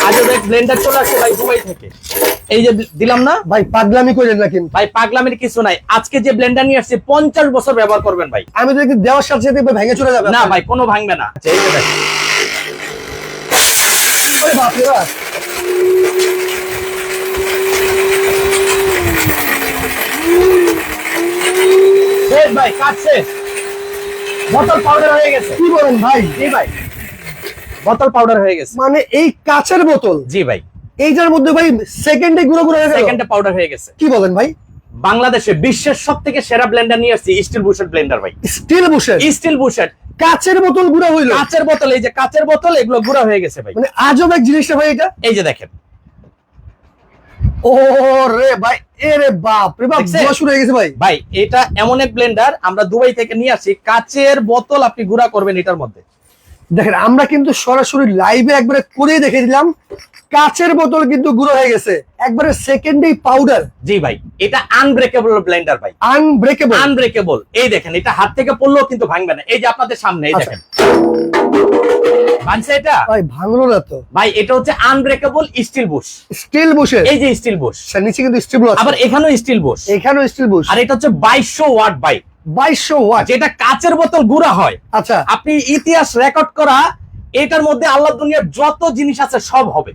আজবেক Blender চলে আসছে ভাই দুবাই থেকে। এই যে দিলাম না ভাই, পাগলামি করেন না কিন্তু ভাই, পাগলামির কিছু নাই। আজকে যে ব্লেন্ডার নিয়ে আসছে 50 বছর ব্যবহার করবেন ভাই। আমি তো দেওয়ার সাথে সাথে ভেঙে চলে যাবে। না ভাই, কোনো ভাঙবে না। আচ্ছা, এই যে দেখেন। ওরে বাপ রে বাপ। শেষ ভাই, কাজ শেষ। বোতল পাউডার হয়ে গেছে। কি বলেন ভাই? জি ভাই, বোতল পাউডার হয়ে গেছে। মানে এই কাচের বোতল, জি ভাই, এইটার মধ্যে ভাই সেকেন্ডে গুঁড়ো গুঁড়ো হয়ে গেল। সেকেন্ডে পাউডার হয়ে গেছে। কি বলেন ভাই? বাংলাদেশে বিশ্বের সবথেকে সেরা ব্লেন্ডার নিয়ে আসছি, স্টিল বুশেট ব্লেন্ডার ভাই। স্টিল বুশের স্টিল বুশেট, কাচের বোতল গুঁড়ো হইলো। কাচের বোতল, এই যে কাচের বোতল, এগুলো গুঁড়া হয়ে গেছে ভাই। মানে আজব এক জিনিসটা ভাই এটা। এই যে দেখেন। ও রে ভাই, এ রে বাপ রে বাপ, দেখছেন? ধোয়া শুরু হয়ে গেছে ভাই। ভাই এটা এমন এক ব্লেন্ডার, আমরা দুবাই থেকে নিয়ে আসি। কাচের বোতল আপনি গুঁড়া করবেন এটার মধ্যে। দেখেন, আমরা কিন্তু সরাসরি লাইভে একবারে করে দেখে দিলাম, কাচের বোতল কিন্তু গুঁড়ো হয়ে গেছে একবারে সেকেন্ডেই পাউডার। জি ভাই, এটা আনব্রেকেবল ব্লেন্ডার ভাই, আনব্রেকেবল। আনব্রেকেবল। এই দেখেন, এটা হাত থেকে পড়লেও কিন্তু ভাঙবে না। এই যে আপনাদের সামনে, এই আচ্ছা। দেখেন ভাঙছে এটা ভাই ভাঙলো না তো ভাই। এটা হচ্ছে আনব্রেকেবল স্টিল বুশ। স্টিল বুশের। এই যে স্টিল বুশ, নিচে কিন্তু স্টিল বুশ, আবার এখানেও স্টিল বুশ, এখানেও স্টিল বুশ। আর এটা হচ্ছে 2200 ওয়াট ভাই। 2200 ওয়াট। যেটা কাচের বোতল গুঁড়া হয়। আচ্ছা, আপনি ইতিহাস রেকর্ড করা, এটার মধ্যে আল্লাহ দুনিয়ার যত জিনিস আছে সব হবে।